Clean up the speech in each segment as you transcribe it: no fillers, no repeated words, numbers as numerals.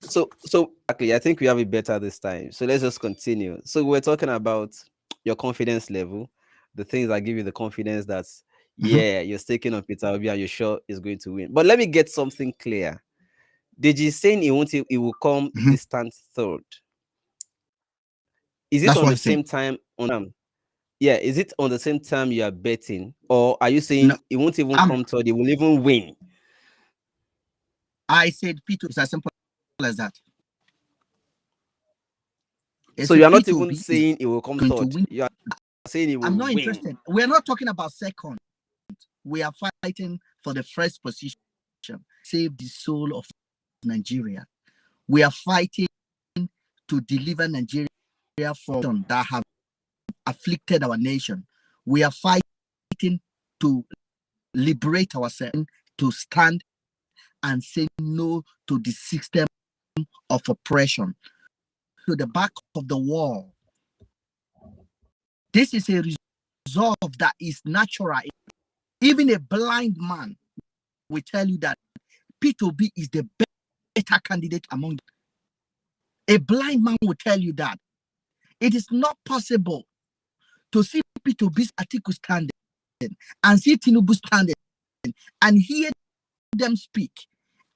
So actually, I think we have it better this time. So let's just continue. So we're talking about your confidence level, the things that give you the confidence that Mhm. yeah, you're staking on Peter Obi and you're sure is going to win. But let me get something clear. Deji is saying he will come Mhm. distant third. Is it That's on what the he said. same time on yeah, is it on the same time you are betting, or are you No, saying it won't even I'm, come third, it will even win? I said Peter is as simple as that. I So said you are not Peter even Obi is saying it will come going to third. win. You are saying it I'm will not win. interested. We are not talking about second. We are fighting for the first position. Save the soul of Nigeria. We are fighting to deliver Nigeria from that have afflicted our nation. We are fighting to liberate ourselves, to stand and say no to the system of oppression, to the back of the wall. This is a resolve that is natural. Even a blind man will tell you that P2B is the better candidate among them. A blind man will tell you that. It is not possible to see P2B's article standing and see Tinubu standing and hear them speak,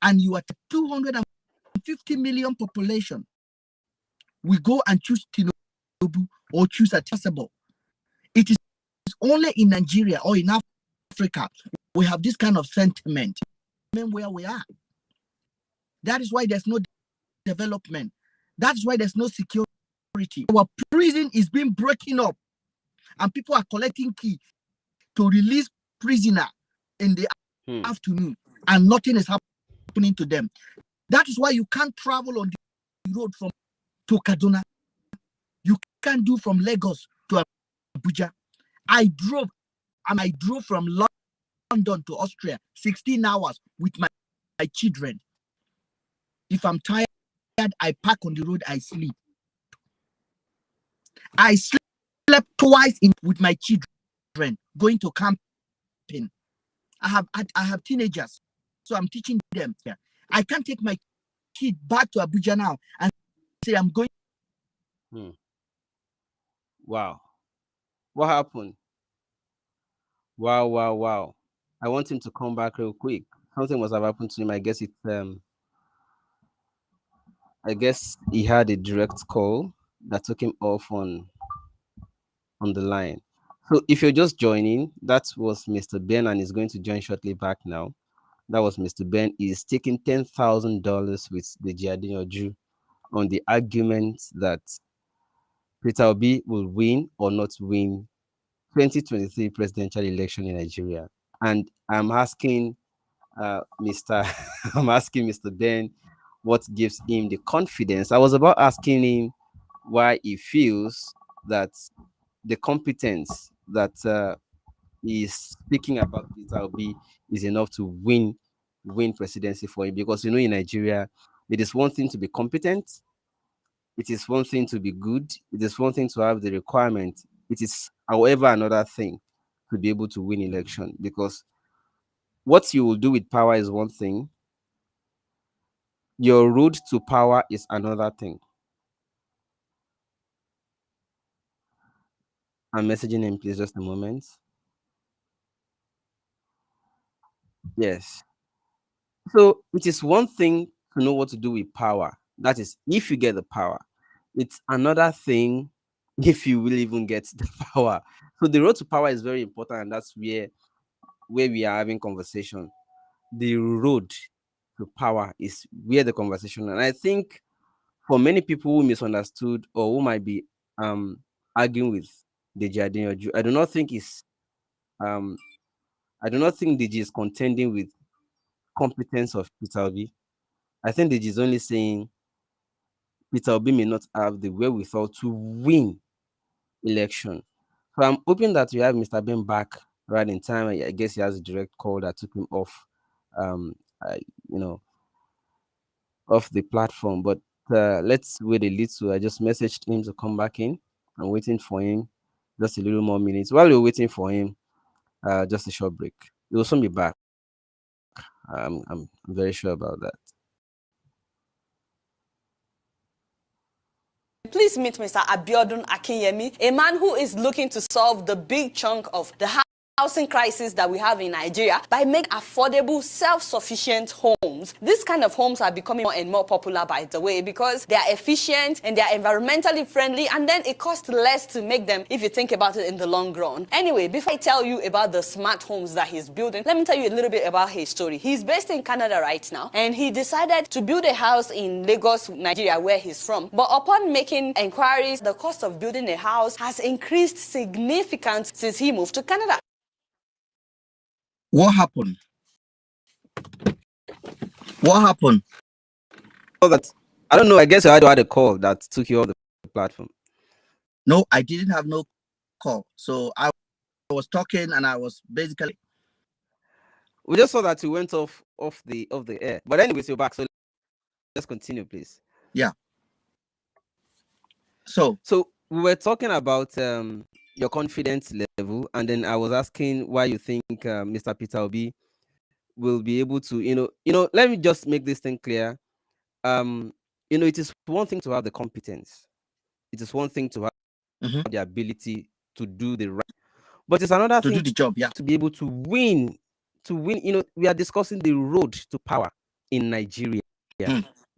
and you are 250 million population. We go and choose Tinubu or choose a possible. It is only in Nigeria or in Africa we have this kind of sentiment where we are. That is why there's no development. That's why there's no security. Our prison is being broken up, and people are collecting key to release prisoner in the Hmm. afternoon, and nothing is happening to them. That is why you can't travel on the road from to Kaduna. You can't do from Lagos to Abuja. I drove from London to Austria 16 hours with my children. If I'm tired, I park on the road, I sleep. I slept twice with my children going to camping. I have teenagers, so I'm teaching them. Yeah. I can't take my kid back to Abuja now and say I'm going. Hmm. Wow. What happened? Wow, wow, wow. I want him to come back real quick. Something must have happened to him. I guess he had a direct call that took him off on the line. So if you're just joining, that was Mr. Ben and he's going to join shortly back now. That was Mr. Ben. He's taking $10,000 with Deji Adeyanju on the argument that Peter Obi will win or not win 2023 presidential election in Nigeria. And I'm asking Mr. I'm asking Mr. Ben what gives him the confidence. I was about asking him why he feels that the competence that he's speaking about Peter Obi is enough to win presidency for him. Because you know, in Nigeria, it is one thing to be competent, it is one thing to be good, it is one thing to have the requirement. It is, however, another thing to be able to win election. Because what you will do with power is one thing, your road to power is another thing. I'm messaging him, please, just a moment. Yes. So it is one thing to know what to do with power. That is, if you get the power. It's another thing if you will even get the power. So the road to power is very important, and that's where we are having conversation. The road to power is where the conversation, and I think for many people who misunderstood or who might be arguing with Deji Adeyanju, um I do not think Deji is contending with competence of Peter Obi. I think Deji is only saying Peter Obi may not have the wherewithal to win election. So I'm hoping that we have Mr. Ben back right in time. I guess he has a direct call that took him off, um, uh, you know, off the platform. But let's wait a little. I just messaged him to come back in. I'm waiting for him. Just a little more minutes. While we're waiting for him, just a short break. He'll soon be back. I'm very sure about that. Please meet Mr. Abiodun Akinyemi, a man who is looking to solve the big chunk of the housing crisis that we have in Nigeria by making affordable, self-sufficient homes. This kind of homes are becoming more and more popular, by the way, because they are efficient and they are environmentally friendly, and then it costs less to make them if you think about it in the long run. Anyway, before I tell you about the smart homes that he's building, let me tell you a little bit about his story. He's based in Canada right now, and he decided to build a house in Lagos, Nigeria, where he's from. But upon making inquiries, the cost of building a house has increased significantly since he moved to Canada. What happened? What happened? So that I don't know. I guess you had a call that took you off the platform. No, I didn't have no call. So I was talking and I was basically. We just saw that you went off the air. But anyways, you're back. So let's continue, please. Yeah. So we were talking about your confidence level, and then I was asking why you think Mr. Peter Obi will be able to, let me just make this thing clear. It is one thing to have the competence. It is one thing to have the ability to do the right, but it's another thing to do the job, yeah, to be able to win. We are discussing the road to power in Nigeria,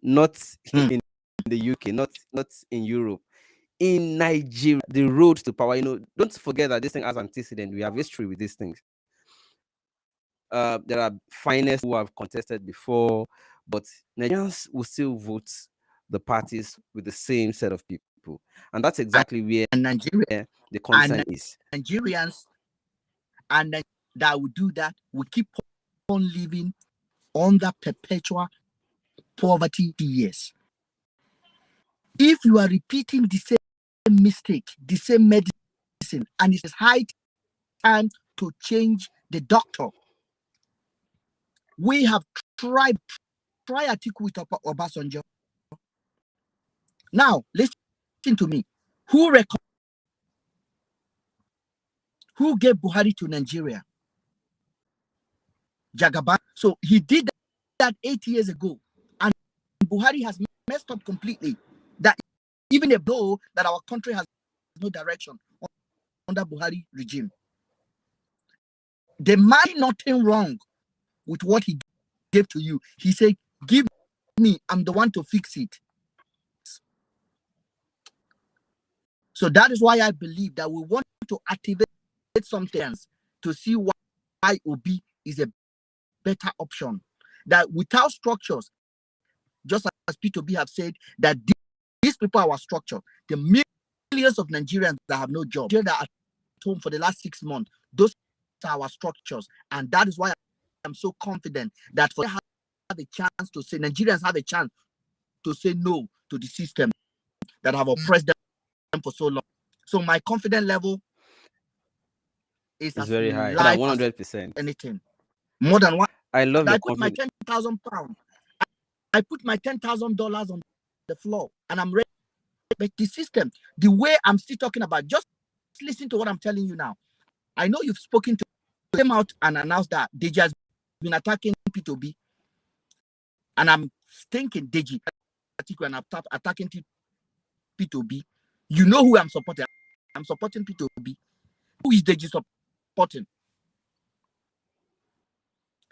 not in the UK, not in Europe. In Nigeria, the road to power, don't forget that this thing has antecedent. We have history with these things. There are finalists who have contested before, but Nigerians will still vote the parties with the same set of people. And that's exactly where Nigeria, the concern is. Nigerians and that will do that will keep on living under perpetual poverty years. If you are repeating the same mistake, the same medicine, and it's high time to change the doctor. We have tried Atiku with Obasanjo. Now, listen to me. Who gave Buhari to Nigeria? Jagaban. So he did that 8 years ago, and Buhari has messed up completely. That even though that our country has no direction under Buhari regime, there might be nothing wrong with what he gave to you. He said, "Give me, I'm the one to fix it." So that is why I believe that we want to activate some things to see why Obi is a better option. That without structures, just as Peter Obi have said, that these people are our structure. The millions of Nigerians that have no job, that are at home for the last 6 months, those are our structures. And that is why I'm so confident that for have a chance to say, Nigerians have a chance to say no to the system that have oppressed them for so long. So my confidence level is very high, more than 100%. Anything more than what I love. I put my £10,000. I put my $10,000 on the floor, and I'm ready. But the system, the way I'm still talking about, just listen to what I'm telling you now. I know you've spoken to them out and announced that Deji has been attacking Peter Obi, and I'm thinking Deji, and I'm attacking Peter Obi. You know who I'm supporting? I'm supporting Peter Obi. Who is Deji supporting?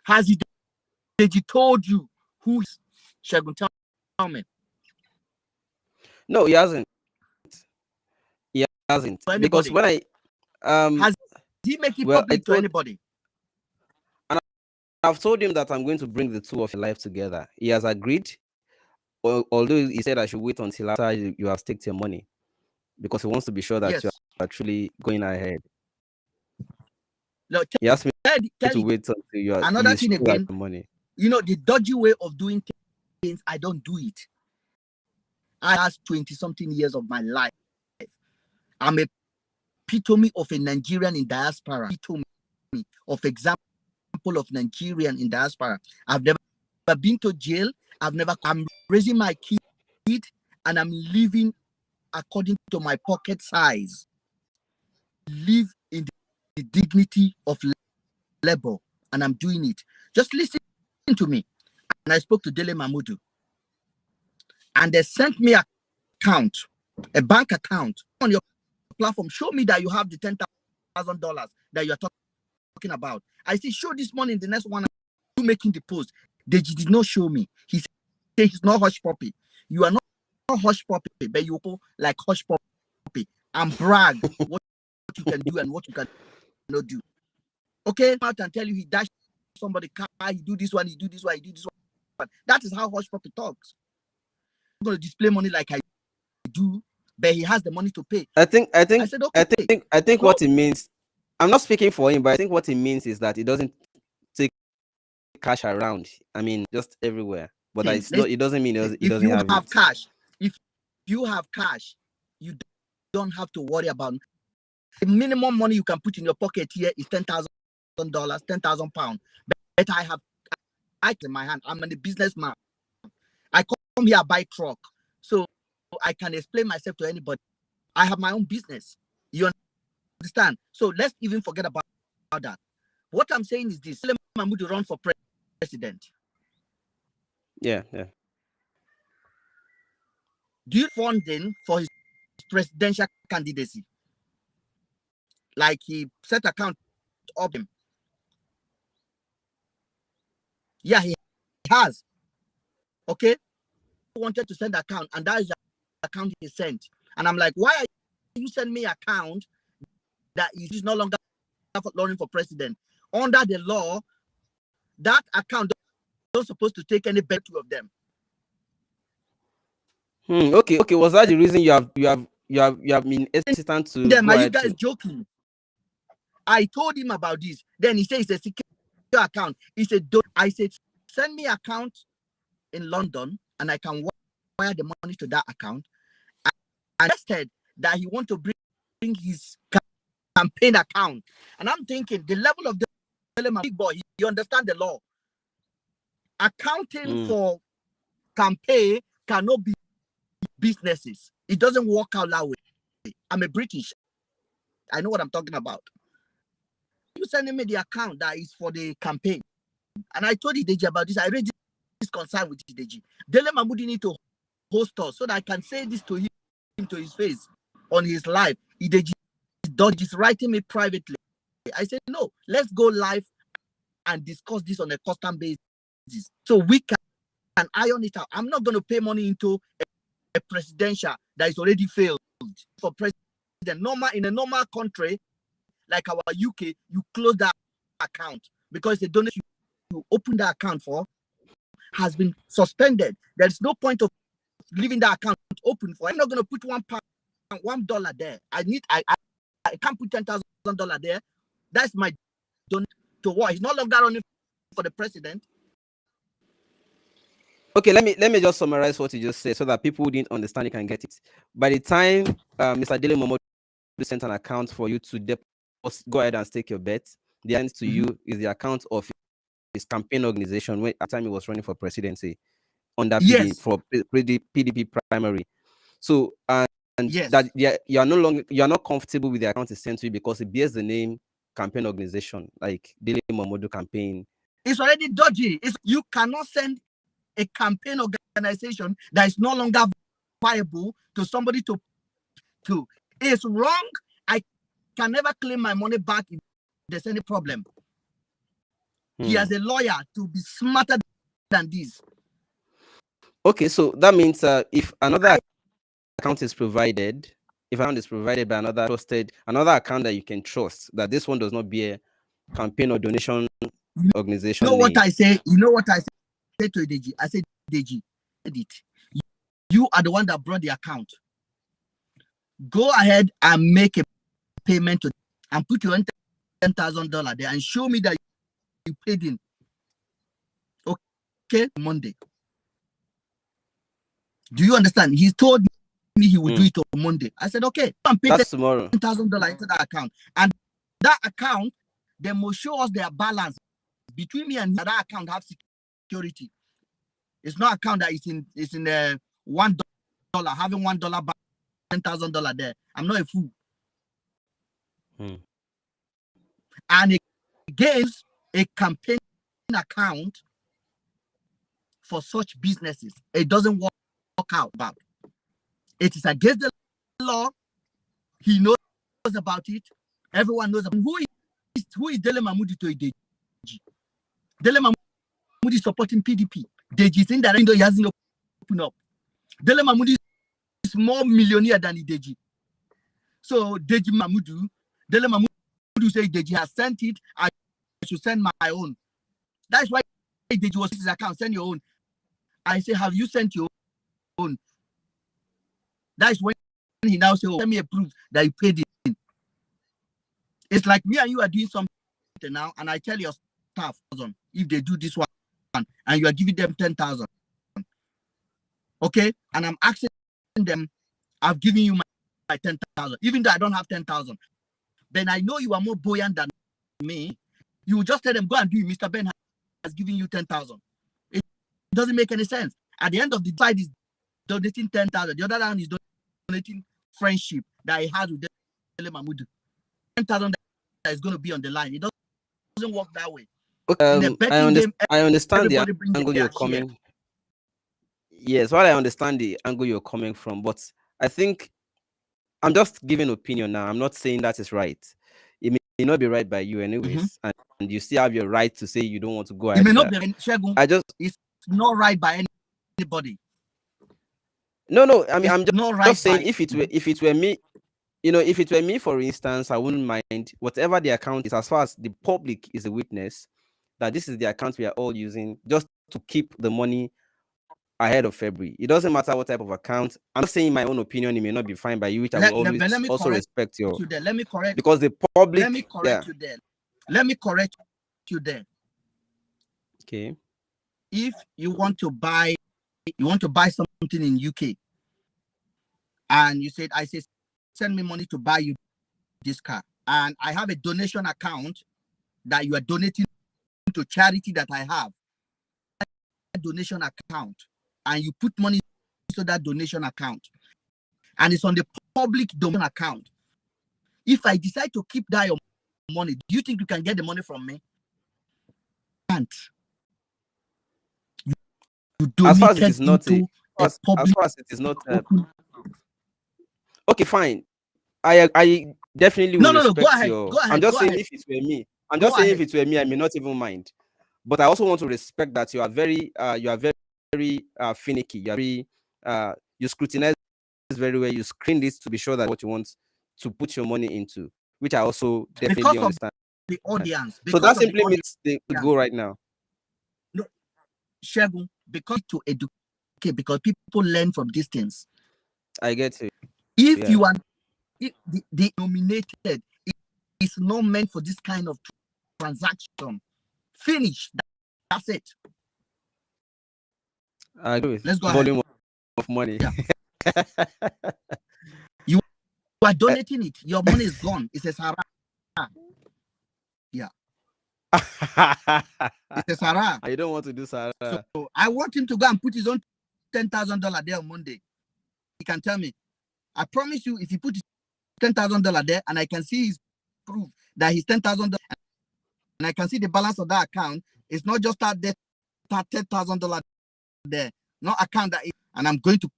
Has Deji told you who is Shegun? Tell me. No, he hasn't. He hasn't. Because when I has he make it public to anybody? And I've told him that I'm going to bring the two of your life together. He has agreed. Although he said I should wait until after you have staked your money, because he wants to be sure that you are actually going ahead. No, he asked me to wait until you are another thing again. Money. You know, the dodgy way of doing things, I don't do it. I have 20-something years of my life. I'm a epitome of a Nigerian in diaspora. Epitome of example of Nigerian in diaspora. I've never been to jail. I'm raising my kid, and I'm living according to my pocket size. Live in the dignity of labor, and I'm doing it. Just listen to me. And I spoke to Dele Mahmood, and they sent me an account a bank account on your platform. Show me that you have the $10,000 that you are talking about. I see, show this money in the next one. You making the post. Deji did not show me. He said he's not hush puppy. You are not hush puppy, but you like hush puppy and brag what you can do and what you cannot do. Okay, out and tell you he dashed somebody car, he do this one, he do this one, he do this one. That is how hush puppy talks. I'm going to display money like I do, but he has the money to pay. I think said, okay. I think what it means, I'm not speaking for him, but I think what it means is that it doesn't take cash around. I mean, just everywhere. But it doesn't mean it doesn't have cash. If you have cash, you don't have to worry about the minimum money you can put in your pocket here is $10,000, £10,000. But I have it in my hand. I'm a businessman. I come here, buy truck, so I can explain myself to anybody. I have my own business. You understand? So let's even forget about that. What I'm saying is this: Mahmoud to run for president. Yeah. Do you funding for his presidential candidacy? Like he set account up him. Yeah, he has. Okay. Wanted to send account, and that is the account he sent. And I'm like, why are you sending me account that is no longer running for president? Under the law, that account not supposed to take any bet of them. Okay. Was that the reason you have been hesitant to them? Are you guys joking? I told him about this. Then he said it's a secure account. He said, don't. I said, send me account in London and I can wire the money to that account. And said that he want to bring his campaign account. And I'm thinking the level of the big boy, you understand the law. Accounting for campaign cannot be businesses. It doesn't work out that way. I'm a British. I know what I'm talking about. You sending me the account that is for the campaign. And I told Deji about this. I raised this concern with Deji. Dele Mahmoudi need to host us so that I can say this to him, to his face, on his live. Deji is writing me privately. I said, no, let's go live and discuss this on a constant basis. So we can iron it out. I'm not going to pay money into a presidential that is already failed for president. In a normal country like our UK, you close that account because the donation you open the account for has been suspended. There's no point of leaving that account open for. I'm not going to put $1 there. I can't put $10,000 there. That's my donation to what? He's no longer running for the president. Okay, let me just summarize what you just said so that people who didn't understand you can get it. By the time Mr. Dele Momodu sent an account for you to go ahead and stake your bet, the answer to you is the account of his campaign organization when at the time he was running for presidency under PDP primary. So that you are not comfortable with the account he sent to you because it bears the name campaign organization, like Dele Momodu campaign. It's already dodgy. You cannot send a campaign organization that is no longer viable to somebody to. It's wrong. I can never claim my money back if there's any problem. He has a lawyer to be smarter than this. Okay, so that means if another account is provided, by another account that you can trust, that this one does not bear campaign or donation organization. You know what I say to Deji? I said, Deji, you are the one that brought the account. Go ahead and make a payment to and put your $10,000 there and show me that you paid in. Okay, Monday. Do you understand? He told me he would do it on Monday. I said, okay, and pay tomorrow. $10,000 into that account. And that account, they must show us their balance. Between me and that account have security. It's not account that is in $1 having $1 back, $10,000 there. I'm not a fool. And it gives a campaign account for such businesses. It doesn't work out about. It is against the law. He knows about it. Everyone knows about it. Who is Dele Mahmood to Deji? Dele Mahmood is supporting PDP. Deji is indirectly, he hasn't opened up. Dele Mahmood is more millionaire than Deji. So Deji Mahmood, Dele Mahmood say Deji has sent it, I should send my own. That's why Deji was his account, send your own. I say, have you sent your own? That's when he now say, oh, send me a proof that you paid it. It's like me and you are doing something now, and I tell your staff, if they do this one, and you are giving them 10,000. Okay? And I'm asking them, I've given you my 10,000, even though I don't have 10,000. Then I know you are more buoyant than me. You will just tell them, go and do it. Mr. Ben has given you 10,000. It doesn't make any sense. At the end of the side is donating 10,000. The other one is donating friendship that he has with Dele Mahmood. 10,000 that is going to be on the line. It doesn't work that way. I understand the angle you're coming. Yes, well, I understand the angle you're coming from, but I think I'm just giving opinion now. I'm not saying that is right. It may not be right by you anyways, and you still have your right to say you don't want to go ahead. It may not be it's not right by anybody. No. I mean, I'm just, not right saying if it were me, if it were me, for instance, I wouldn't mind whatever the account is, as far as the public is a witness that this is the account we are all using just to keep the money ahead of February. It doesn't matter what type of account. I'm not saying my own opinion. It may not be fine by you, which I will always also respect your. Let me correct. Because the public. Let me correct you there. Let me correct you there. Okay. If you want to buy something in UK, and you said, I say, send me money to buy you this car, and I have a donation account that you are donating to charity that I have. Donation account, and you put money into that donation account, and it's on the public domain account. If I decide to keep that your money, do you think you can get the money from me? Can't. As far as it is not as far as it is not. Okay, fine. I definitely will respect your. I'm just saying if it were me. I'm just saying if it were me, I may not even mind. But I also want to respect that you are very finicky. You are very you scrutinize very well. You screen this to be sure that what you want to put your money into, which I also definitely understand. The audience. So that simply means they go right now. No, Shegun, because to educate, because people learn from distance. I get it. If you are the nominated, it's not meant for this kind of transaction. Finish. That's it. I agree with. Let's go volume ahead. Of money. Yeah. You are donating it. Your money is gone. It's a Sarah. Yeah. It's a Sarah. I don't want to do Sarah. So I want him to go and put his own $10,000 there on Monday. He can tell me. I promise you, if he put his $10,000 there, and I can see his proof that he's $10,000, and I can see the balance of that account, it's not just that $10,000 there, no account that, and I'm going to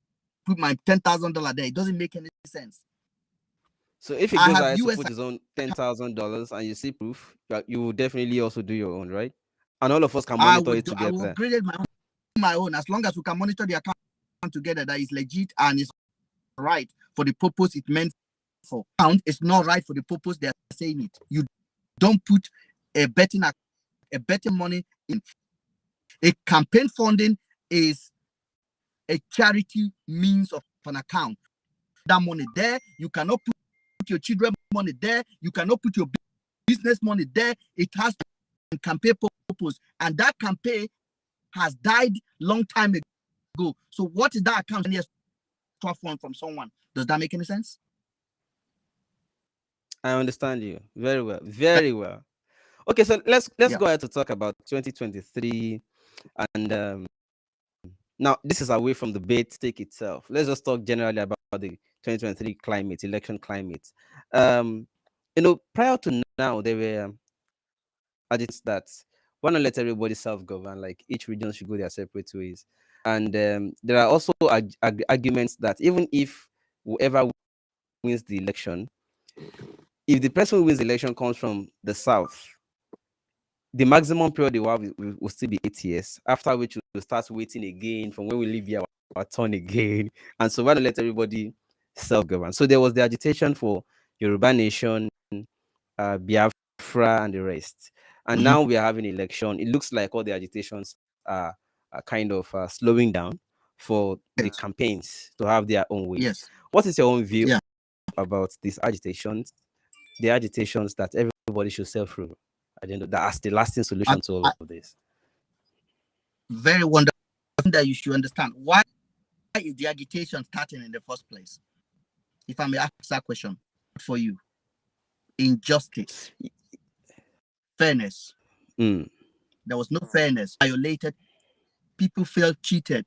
put my $10,000 there. It doesn't make any sense. So if he goes ahead to put his own $10,000 and you see proof, you will definitely also do your own, right? And all of us can monitor it together. I will upgrade my own, as long as we can monitor the account together that is legit and is right for the purpose it meant for. It's not right for the purpose they are saying it. You don't put a betting money in. A campaign funding is a charity means of an account. That money there, you cannot put your children money there, you cannot put your business money there. It has a campaign purpose, and that campaign has died long time ago. So what is that account from someone? Does that make any sense? I understand you very well, very well. Okay, so let's go ahead to talk about 2023, and now this is away from the bait stake itself. Let's just talk generally about the 2023 climate, election climate. Prior to now, there were agents that want to let everybody self-govern, like each region should go their separate ways, and there are also arguments that even if whoever wins the election, if the person who wins the election comes from the south, the maximum period they will have will still be 8 years, after which we'll start waiting again from when we leave here our turn again. And so why not let everybody self-govern? So there was the agitation for Yoruba Nation, Biafra, and the rest. And now we are having election. It looks like all the agitations are kind of slowing down for the campaigns to have their own way. Yes. What is your own view about these agitations? The agitations that everybody should self-rule. That's the lasting solution to all of this. Very wonderful that you should understand. Why is the agitation starting in the first place? If I may ask that question for you. Injustice. Fairness. There was no fairness. Violated. People felt cheated.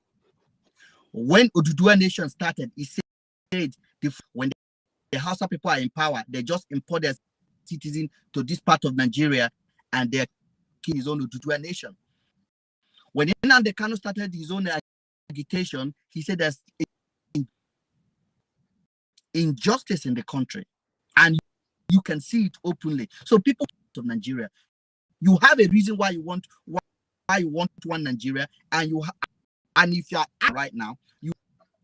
When Oduduwa Nation started, it said when the Hausa people are in power, they just import their citizens to this part of Nigeria and they're king his own Oduduwa Nation. When Nnamdi Kanu started his own agitation, he said there's injustice in the country, and you can see it openly. So people of Nigeria, you have a reason why you want one Nigeria, and if you are right now, you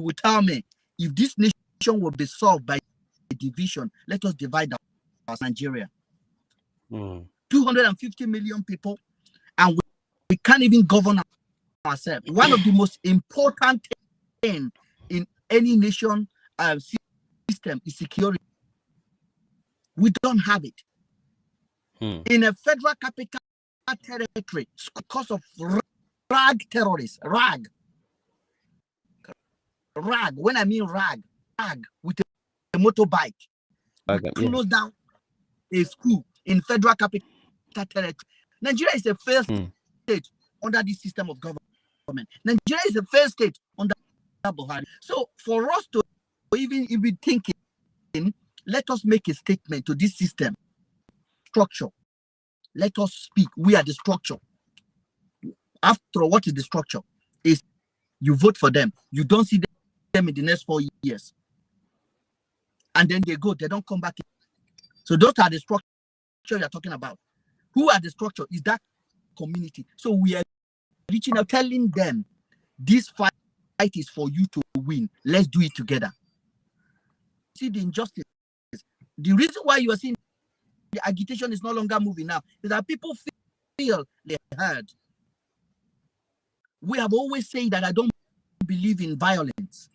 will tell me if this nation will be solved by a division, let us divide our Nigeria. 250 million people, and we can't even govern ourselves. One of the most important things in any nation system is security. We don't have it. In a federal capital territory, because of rag terrorists, rag. When I mean rag with a motorbike, close down a school in federal capital territory. Nigeria is a failed state under this system of government. Nigeria is a failed state under Buhari. So for us to even be thinking, let us make a statement to this system structure. Let us speak. We are the structure. After all, what is the structure? Is you vote for them. You don't see them in the next 4 years. And then they go. They don't come back. So those are the structure you're talking about. Who are the structure? Is that community. So we are reaching out, telling them this fight is for you to win. Let's do it together. See the injustice. The reason why you are seeing the agitation is no longer moving now is that people feel they're heard. We have always said that I don't believe in violence.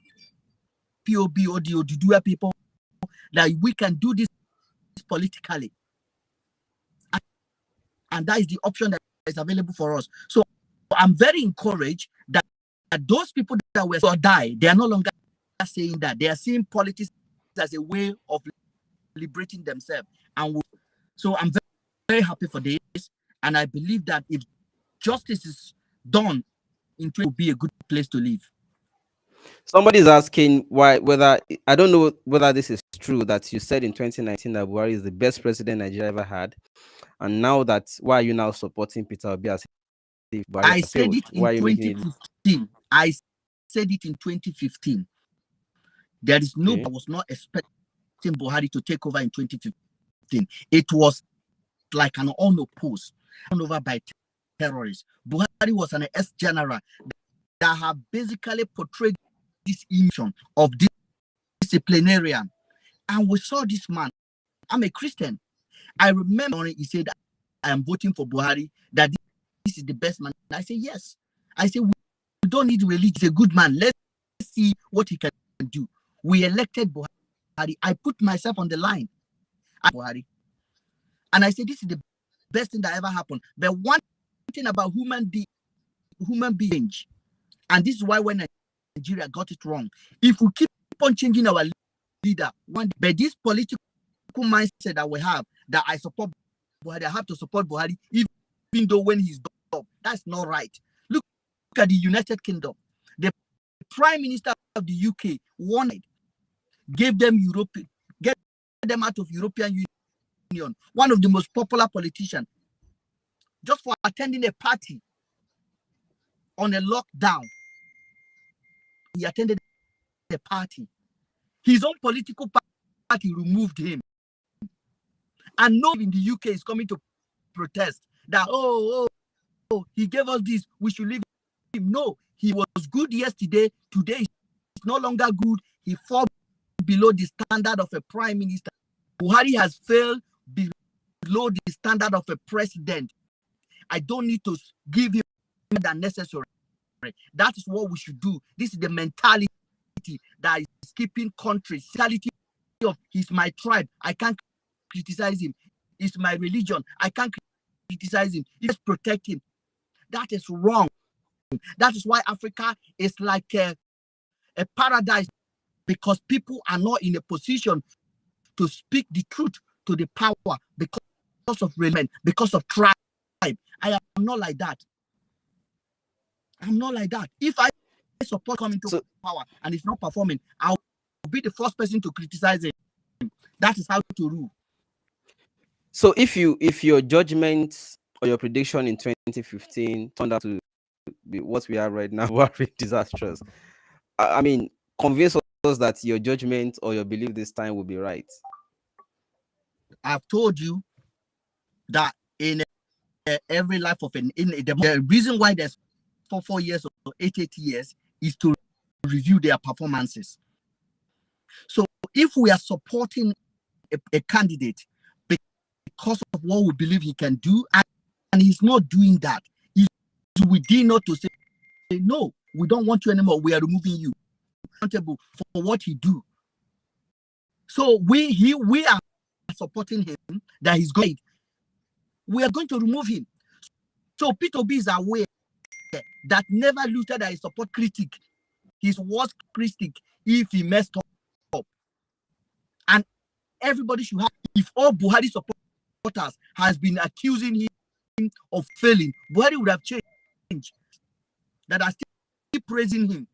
POB or the Oduduwa people, that we can do this politically. And that is the option that is available for us. So I'm very encouraged that those people that were so die, they are no longer saying that. They are seeing politics as a way of liberating themselves. And so I'm very, very happy for this. And I believe that if justice is done, it will be a good place to live. Somebody is asking whether I don't know whether this is true that you said in 2019 that Buhari is the best president Nigeria ever had, and now that why are you now supporting Peter Obi as if Buhari I said it in why are you 2015. I said it in 2015. There is no, I was not expecting Buhari to take over in 2015. It was like an unopposed over by terrorists. Buhari was an ex-general that have basically portrayed this image of this disciplinarian. And we saw this man. I'm a Christian. I remember he said, I am voting for Buhari, that this is the best man. I say, yes. I say, we don't need religion. He's a good man. Let's see what he can do. We elected Buhari. I put myself on the line. Buhari. And I said, this is the best thing that ever happened. But one thing about human beings, and this is why when Nigeria got it wrong, if we keep on changing our leader, but this political mindset that we have, that I support Buhari, I have to support Buhari, even though when he's done, that's not right. Look at the United Kingdom. The Prime Minister of the UK wanted, gave them get them out of European Union, one of the most popular politicians, just for attending a party on a lockdown. He attended the party. His own political party removed him. And no in the UK is coming to protest that, oh, he gave us this, we should leave him. No, he was good yesterday. Today is no longer good. He falls below the standard of a prime minister. Buhari has failed below the standard of a president. I don't need to give him that necessary. That is what we should do. This is the mentality that is keeping countries. Mentality of he's my tribe. I can't criticize him. It's my religion. I can't criticize him. Let's protect him. That is wrong. That is why Africa is like a paradise, because people are not in a position to speak the truth to the power because of religion, because of tribe. I am not like that. I'm not like that. If I support coming to power and it's not performing, I'll be the first person to criticize him. That is how to rule. So if your judgment or your prediction in 2015 turned out to be what we are right now, very disastrous, I mean, convince us that your judgment or your belief this time will be right. I've told you that in every life of the reason why there's 4 years or 8 years is to review their performances. So if we are supporting a candidate because of what we believe he can do, and he's not doing that, we did not to say, no, we don't want you anymore, we are removing you, accountable for what he do. So we are supporting him, that he's great. We are going to remove him. So Peter Obi is aware that never looted at his support critic, his worst critic, if he messed up. And everybody should have, if all Buhari supporters has been accusing him of failing, Buhari would have changed. That are still praising him.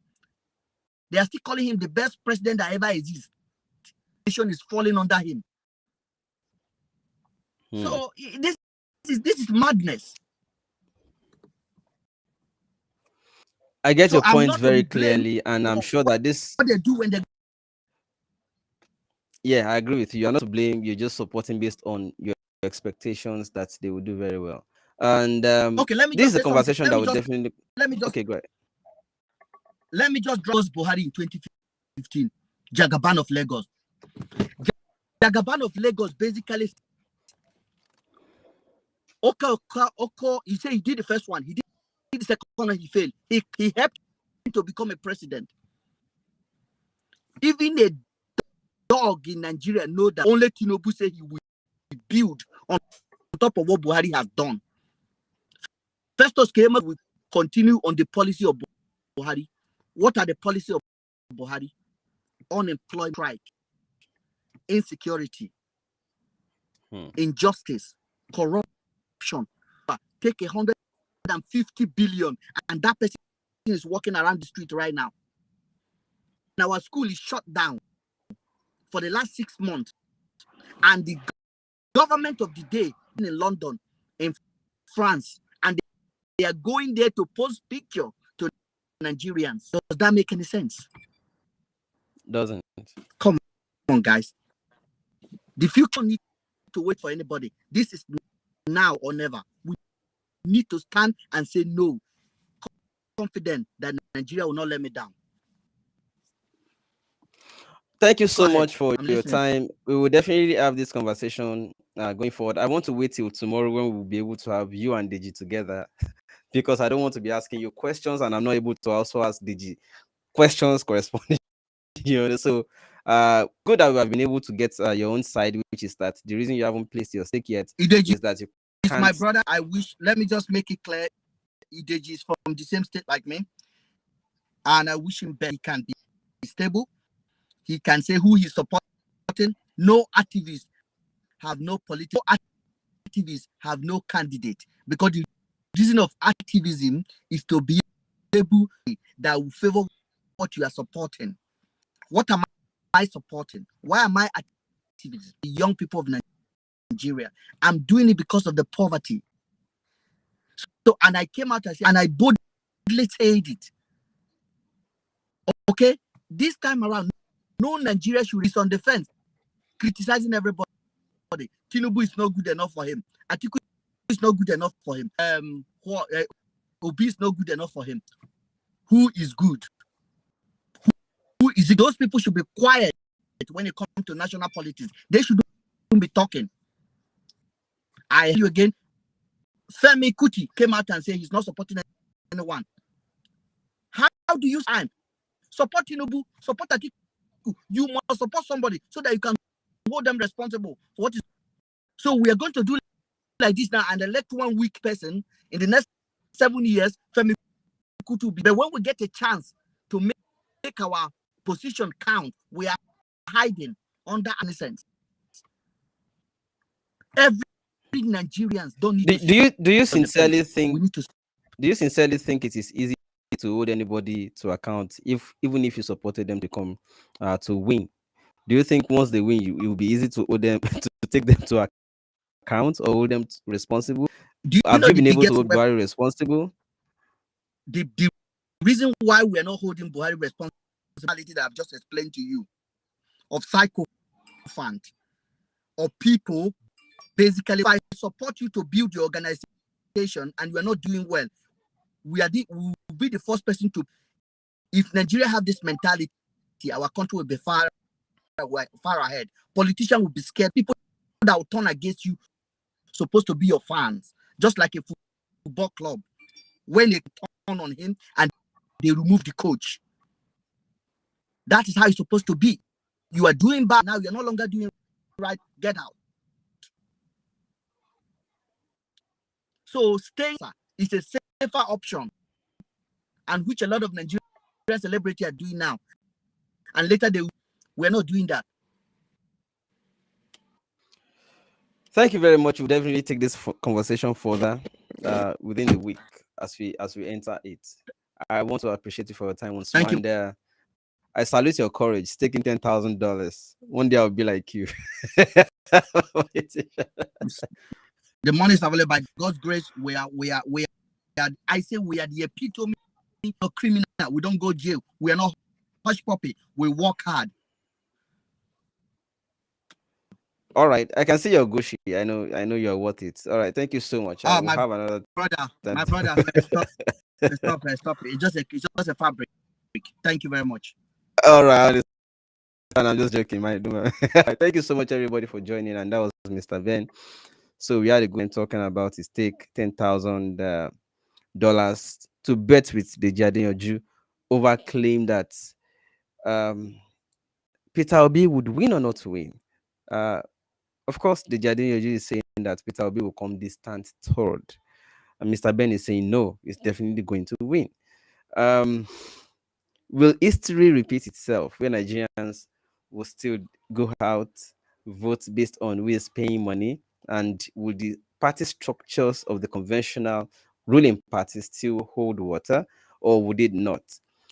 They are still calling him the best president that ever exists. The nation is falling under him. So this is madness. I get your point very clearly, and I'm sure that this what they do when they. Yeah, I agree with you. You're not to blame. You're just supporting based on your expectations that they will do very well. And okay, let me this just is a conversation that would definitely. Let me just. Okay, go ahead. Let me just draw Buhari in 2015. Jagaban of Lagos. Jagaban of Lagos basically. Oko, he said he did the first one. He did the second one. He failed. He helped him to become a president. Even a dog in Nigeria know that only Tinubu said he will build on top of what Buhari has done. Festus Keyamo will continue on the policy of Buhari. What are the policies of Buhari? Unemployment, strike, insecurity, injustice, corruption. Take 150 billion, and that person is walking around the street right now. And our school is shut down for the last 6 months, and the government of the day in London, in France, and they are going there to post picture to Nigerians. Does that make any sense? Doesn't. Come on, guys. The future needs to wait for anybody. This is now or never. We need to stand and say no. Confident that Nigeria will not let me down. Thank you so much for your time. We will definitely have this conversation going forward. I want to wait till tomorrow when we will be able to have you and Deji together, because I don't want to be asking you questions and I'm not able to also ask Deji questions corresponding. So good that we have been able to get your own side, which is that the reason you haven't placed your stake yet is that you can't. My brother, I wish, let me just make it clear, Deji is from the same state like me, and I wish him better. He can be stable. He can say who he's supporting. No activists have no political. Activists have no candidate, because the reason of activism is to be able that will favor what you are supporting. What am I supporting? Why am I activists? The young people of Nigeria. I'm doing it because of the poverty. So, and I came out and I boldly said it. Okay, this time around, no Nigeria should be on the fence. criticizing everybody. Tinubu is not good enough for him. Atiku is not good enough for him. Obi is not good enough for him. Who is good? Who is it? Those people should be quiet when it comes to national politics. They shouldn't be talking. I hear you again. Femi Kuti came out and said he's not supporting anyone. How do you time? Support Tinubu, support Atiku. You must support somebody so that you can hold them responsible for what is. So we are going to do like this now and elect one weak person in the next 7 years. Femi Kuti will be. But when we get a chance to make our position count, we are hiding under innocence. Every Nigerians don't need. Do you sincerely think? Do you sincerely think it is easy to hold anybody to account, even if you supported them to come to win? Do you think once they win, it will be easy to hold them to take them to account or hold them responsible? Have you been able to hold Buhari responsible? The reason why we are not holding Buhari responsibility that I've just explained to you, of psychophant, or people, basically, if I support you to build your organization and you are not doing well, we will be the first person to. If Nigeria have this mentality, our country will be far ahead. Politicians will be scared. People that will turn against you supposed to be your fans, just like a football club. When they turn on him and they remove the coach, that is how it's supposed to be. You are doing bad now. You're no longer doing right. Get out. So staying is a safer option, and which a lot of Nigerian celebrities are doing now. And later we're not doing that. Thank you very much. We'll definitely take this conversation further within the week as we enter it. I want to appreciate you for your time. Thank you. And I salute your courage, taking $10,000. One day I'll be like you. The money is available by God's grace. We are. I say we are the epitome of criminal. We don't go jail. We are not hush puppy. We work hard. All right, I can see your Gucci. I know you're worth it. All right, thank you so much. Oh, we'll have another brother, my brother, stop. It's just a fabric. Thank you very much. All right, I'm just joking. Thank you so much, everybody, for joining. And that was Mr. Ben. So we had a good talking about his take $10,000 to bet with Deji Adeyanju over claim that Peter Obi would win or not win. Of course, Deji Adeyanju is saying that Peter Obi will come distant third, and Mr. Ben is saying no, he's definitely going to win. Will history repeat itself where Nigerians will still go out, vote based on who is paying money? And will the party structures of the conventional ruling party still hold water, or would it not?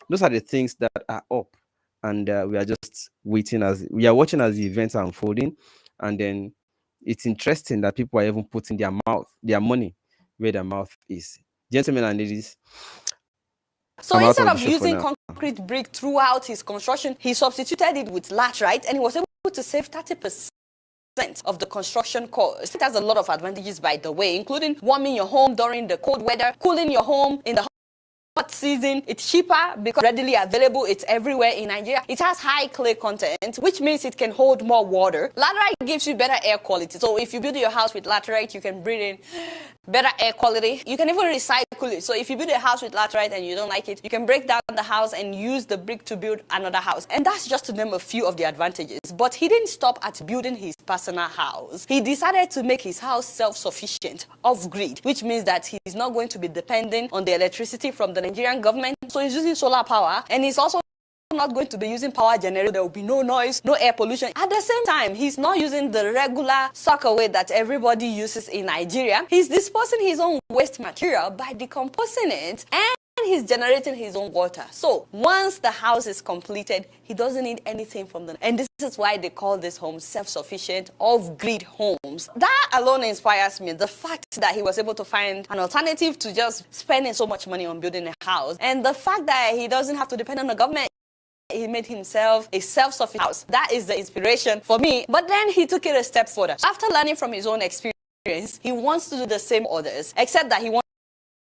Those are the things that are up, and we are just watching as the events are unfolding. And then it's interesting that people are even putting their money where their mouth is. Gentlemen and ladies, so instead of using concrete brick throughout his construction, he substituted it with laterite, and he was able to save 30% of the construction cost. It has a lot of advantages, by the way, including warming your home during the cold weather, cooling your home in the hot season. It's cheaper because readily available. It's everywhere in Nigeria. It has high clay content, which means it can hold more water. Laterite gives you better air quality. So if you build your house with laterite, you can breathe in better air quality. You can even recycle it. So if you build a house with laterite and you don't like it, you can break down the house and use the brick to build another house. And that's just to name a few of the advantages. But he didn't stop at building his personal house. He decided to make his house self-sufficient, off-grid, which means that he's not going to be dependent on the electricity from the Nigerian government. So he's using solar power, and he's also not going to be using power generator. There will be no noise, no air pollution. At the same time, he's not using the regular sockaway that everybody uses in Nigeria. He's disposing his own waste material by decomposing it, and he's generating his own water. So once the house is completed, he doesn't need anything from them. And this is why they call this home self-sufficient, off-grid homes. That alone inspires me. The fact that he was able to find an alternative to just spending so much money on building a house, and the fact that he doesn't have to depend on the government. he made himself a self-sufficient house. That is the inspiration for me. But then he took it a step further. After learning from his own experience, he wants to do the same others, except that he wants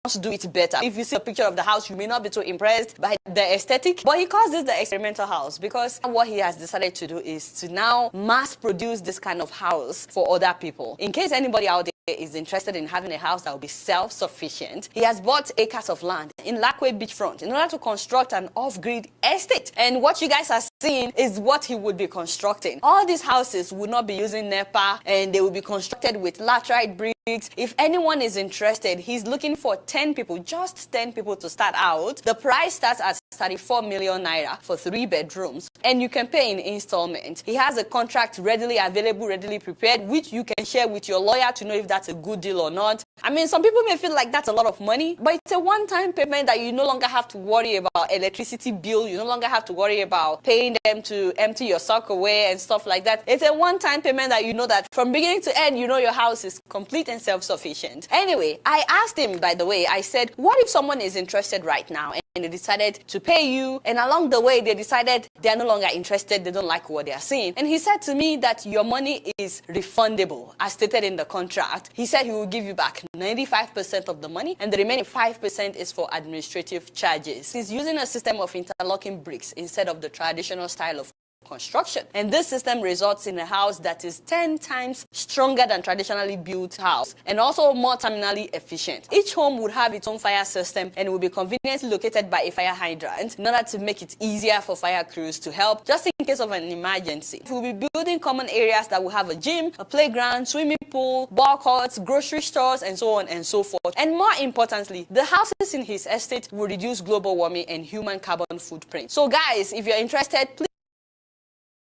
to do it better. If you see a picture of the house, you may not be too impressed by the aesthetic, but he calls this the experimental house because what he has decided to do is to now mass produce this kind of house for other people. In case anybody out there is interested in having a house that will be self-sufficient, he has bought acres of land in Lakwe beachfront in order to construct an off-grid estate. And what you guys are seeing is what he would be constructing. All these houses would not be using NEPA, and they will be constructed with laterite bricks. If anyone is interested, he's looking for 10 people, just 10 people to start out. The price starts at 34 million naira for 3 bedrooms, and you can pay in installment. He has a contract readily available, readily prepared, which you can share with your lawyer to know if that's a good deal or not. I mean, some people may feel like that's a lot of money, but it's a one-time payment that you no longer have to worry about electricity bill. You no longer have to worry about paying them to empty your sock away and stuff like that. It's a one-time payment that you know that from beginning to end, you know your house is complete and self-sufficient. Anyway, I asked him, by the way, I said, what if someone is interested right now and they decided to pay you, and along the way they decided they're no longer interested, they don't like what they are seeing? And he said to me that your money is refundable, as stated in the contract. He said he will give you back 95% of the money, and the remaining 5% is for administrative charges. He's using a system of interlocking bricks instead of the traditional style of construction, and this system results in a house that is 10 times stronger than traditionally built house, and also more terminally efficient. Each home would have its own fire system and will be conveniently located by a fire hydrant in order to make it easier for fire crews to help just in case of an emergency. We'll be building common areas that will have a gym, a playground, swimming pool, ball courts, grocery stores, and so on and so forth. And more importantly, the houses in his estate will reduce global warming and human carbon footprint. So guys, if you're interested,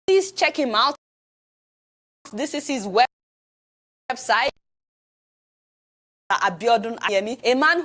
please check him out. This is his website, Adeyanju, a man who